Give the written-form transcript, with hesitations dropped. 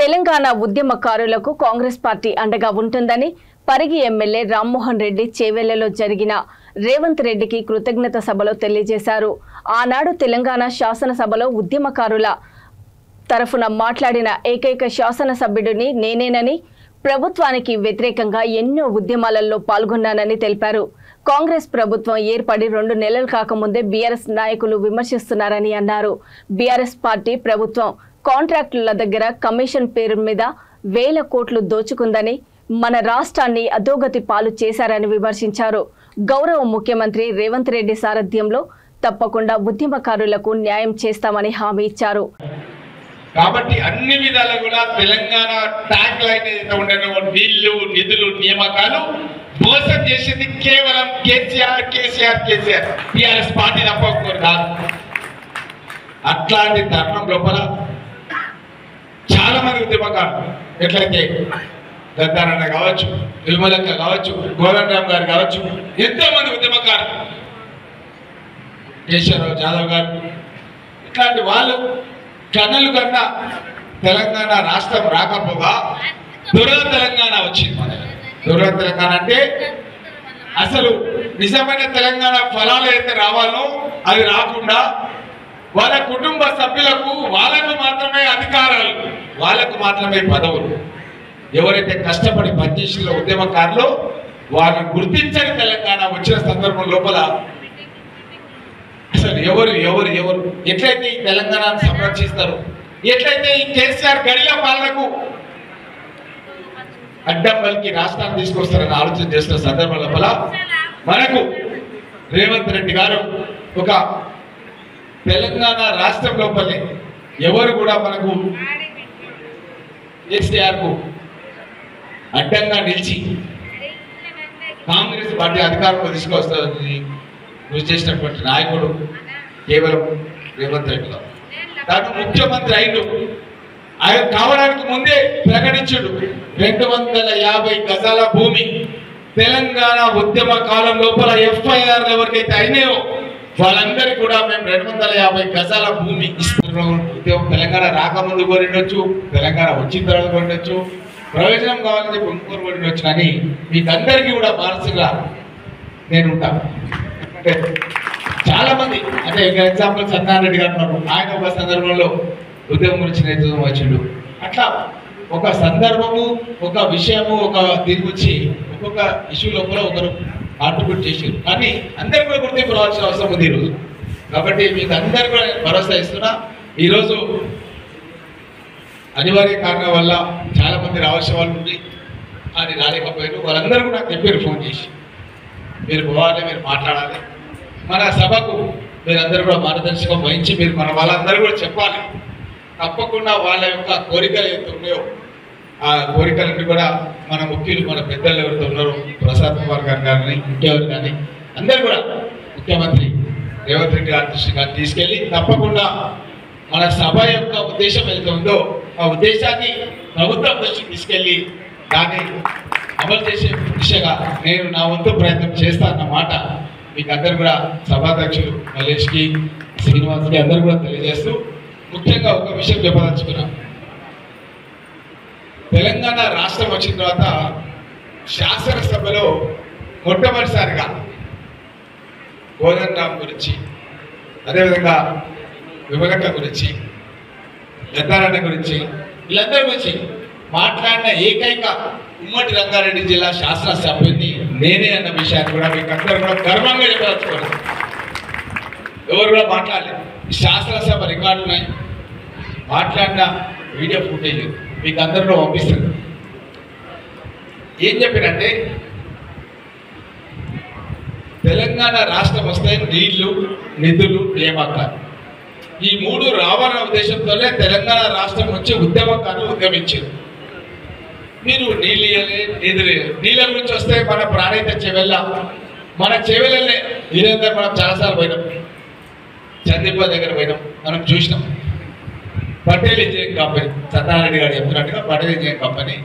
తెలంగాణ ఉద్యమకారులకు కాంగ్రెస్ పార్టీ అండగా ఉంటుందని పరిగి ఎమ్మెల్యే రామ్మోహన్ రెడ్డి చేవెళ్లలో జరిగిన రేవంత్ రెడ్డికి కృతజ్ఞత సభలో తెలియజేశారు. ఆనాడు తెలంగాణ శాసనసభలో ఉద్యమకారుల తరఫున మాట్లాడిన ఏకైక శాసనసభ్యుడిని నేనేనని, ప్రభుత్వానికి వ్యతిరేకంగా ఎన్నో ఉద్యమాలలో పాల్గొన్నానని తెలిపారు. కాంగ్రెస్ ప్రభుత్వం ఏర్పడి 2 నెలలు కాకముందే బీఆర్ఎస్ నాయకులు విమర్శిస్తున్నారని అన్నారు. బీఆర్ఎస్ పార్టీ ప్రభుత్వం కాంట్రాక్టుల దగ్గర కమిషన్ పేరు మీద వేల కోట్లు దోచుకుందని, మన రాష్ట్రాన్ని అధోగతి పాలు చేశారని విమర్శించారు. గౌరవ ముఖ్యమంత్రి రేవంత్ రెడ్డి సారథ్యంలో తప్పకుండా ఉద్యమకారులకు న్యాయం చేస్తామని హామీ ఇచ్చారు. కాబట్టి అన్ని విధాలు కూడా తెలంగాణ ట్యాగ్ లైన్ ఏదైతే ఉండేనో నీళ్లు, నిధులు, నియామకాలు మోసం చేసింది కేవలం కేసీఆర్. టీఆర్ఎస్ పార్టీ తప్పకపోరు కాదు. అట్లాంటి తరుణం లోపల చాలా మంది ఉద్యమకారులు ఎట్లయితే గద్దారన్న కావచ్చు, విమలక్క కావచ్చు, గోవిందరావు గారు కావచ్చు, ఎంతో మంది ఉద్యమకారులు, కేశవరావు జాదవ్ గారు, ఇట్లాంటి వాళ్ళు కన్నులు కన్నా తెలంగాణ రాష్ట్రం రాకపోగా దుర్గా తెలంగాణ వచ్చింది. దుర్గా తెలంగాణ అంటే అసలు నిజమైన తెలంగాణ ఫలాలు అయితే రావాలో అది రాకుండా వాళ్ళ కుటుంబ సభ్యులకు వాళ్ళకు మాత్రమే అధికారాలు, వాళ్ళకు మాత్రమే పదవులు. ఎవరైతే కష్టపడి పనిచేసిన ఉద్యమకారులు వాళ్ళని గుర్తించని తెలంగాణ వచ్చిన సందర్భం లోపల అసలు ఎవరు ఎట్లయితే ఈ తెలంగాణను సంరక్షిస్తారు, ఎట్లయితే ఈ కేసీఆర్ గడిల పాలనకు అడ్డం పలికి రాష్ట్రాన్ని తీసుకొస్తారని ఆలోచన చేస్తున్న సందర్భం లోపల మనకు రేవంత్ రెడ్డి గారు ఒక తెలంగాణ రాష్ట్రం లోపలే ఎవరు కూడా మనకు కేసీఆర్ కు అడ్డంగా నిలిచి కాంగ్రెస్ పార్టీ అధికారంలో తీసుకొస్తారని కృషి చేసినటువంటి నాయకుడు కేవలం రేవంత్ రెడ్డి గారు. దాని ముఖ్యమంత్రి అయిన ఆయన కావడానికి ముందే ప్రకటించుడు 250 గజాల భూమి తెలంగాణ ఉద్యమ కాలం లోపల ఎఫ్ఐఆర్ ఎవరికైతే అయినాయో వాళ్ళందరికీ కూడా మేము 250 గజాల భూమి ఇస్తున్నాం. ఉద్యమం తెలంగాణ రాకముందు కోరిండొచ్చు, తెలంగాణ వచ్చిన తర్వాత కోరిండొచ్చు, ప్రయోజనం కావాలని చెప్పి ఇంకోరు కోరిండొచ్చు, కానీ మీకందరికీ కూడా మానసికంగా నేను ఉంటాను. అంటే చాలా మంది, అంటే ఎగ్జాంపుల్ సత్యనారాయణ రెడ్డి గారు ఉన్నారు, ఆయన ఒక సందర్భంలో ఉద్యమం గురించి నేతృత్వం వచ్చిండు. అట్లా ఒక సందర్భము, ఒక విషయము, ఒక దీని గురించి ఒక్కొక్క ఇష్యూ లోపల ఒకరు కాంట్రిబ్యూట్ చేసారు. కానీ అందరూ కూడా గుర్తింపు రావాల్సిన అవసరం ఉంది ఈరోజు. కాబట్టి మీకు అందరు కూడా భరోసా ఇస్తున్నా. ఈరోజు అనివార్య కారణం వల్ల చాలా మంది రావాల్సిన వాళ్ళు ఉంది, అది రాలేకపోయారు. వాళ్ళందరూ కూడా చెప్పారు ఫోన్ చేసి, మీరు పోవాలి, మీరు మాట్లాడాలి, మన సభకు మీరందరూ కూడా మార్గదర్శకం వహించి మీరు మన వాళ్ళందరూ కూడా చెప్పాలి. తప్పకుండా వాళ్ళ యొక్క కోరికలు ఏవైతే ఉన్నాయో ఆ కోరికలన్నీ కూడా మన ముఖ్యులు, మన పెద్దలు ఎవరైతే ఉన్నారో ప్రసాద్ కుమార్ గారు కానీ ఇంకెవరు కానీ అందరూ కూడా ముఖ్యమంత్రి రేవంత్ రెడ్డి గారి దృష్టికి తీసుకెళ్ళి తప్పకుండా మన సభ యొక్క ఉద్దేశం ఏదైతే ఉందో ఆ ఉద్దేశాన్ని ప్రభుత్వం దృష్టికి తీసుకెళ్ళి దాన్ని అమలు చేసే దిశగా నేను నా వంతు ప్రయత్నం చేస్తానన్నమాట మీకు అందరు కూడా సభాధ్యక్షులు మల్లేష్కి, శ్రీనివాస్కి అందరూ కూడా తెలియజేస్తూ ముఖ్యంగా ఒక విషయం చెప్పదలుచుకున్నాం. తెలంగాణ రాష్ట్రం వచ్చిన తర్వాత శాసనసభలో మొట్టమొదటిసారిగా గోవిందరావు గురించి, అదేవిధంగా విమలక్క గురించి, గద్దారన్న గురించి, వీళ్ళందరి గురించి మాట్లాడిన ఏకైక ఉమ్మడి రంగారెడ్డి జిల్లా శాసనసభ్యుని నేనే అన్న విషయాన్ని కూడా మీకు అందరూ కూడా గర్వంగా చెప్పదలుచుకున్నాను. ఎవరు కూడా మాట్లాడలేదు. శాసనసభ రికార్డు ఉన్నాయి, మాట్లాడిన వీడియో ఫుటేజ్ మీకు అందరూ పంపిస్తుంది. ఏం చెప్పారంటే తెలంగాణ రాష్ట్రం వస్తే నీళ్లు, నిధులు, నియామకాలు ఈ 3 రావాలన్న ఉద్దేశంతోనే తెలంగాణ రాష్ట్రం వచ్చి ఉద్యమకారులు ఉద్యమించారు. మీరు నీళ్ళు ఇవ్వలే, నిధులు ఇవ్వలేదు. నీళ్ళ గురించి వస్తే మన ప్రాణహిత చెవెళ్ళ, మన చెవెళ్ళనే వీరేందరూ మనం చాలాసార్లు పోయినాం, చందీప దగ్గర పోయినాం, మనం చూసినాం. పటేల్ ఇంజనీరింగ్ కంపెనీ, సత్యనారాయణ గారు చెప్తున్నట్టుగా పటేల్ ఇంజనీరింగ్ కంపెనీ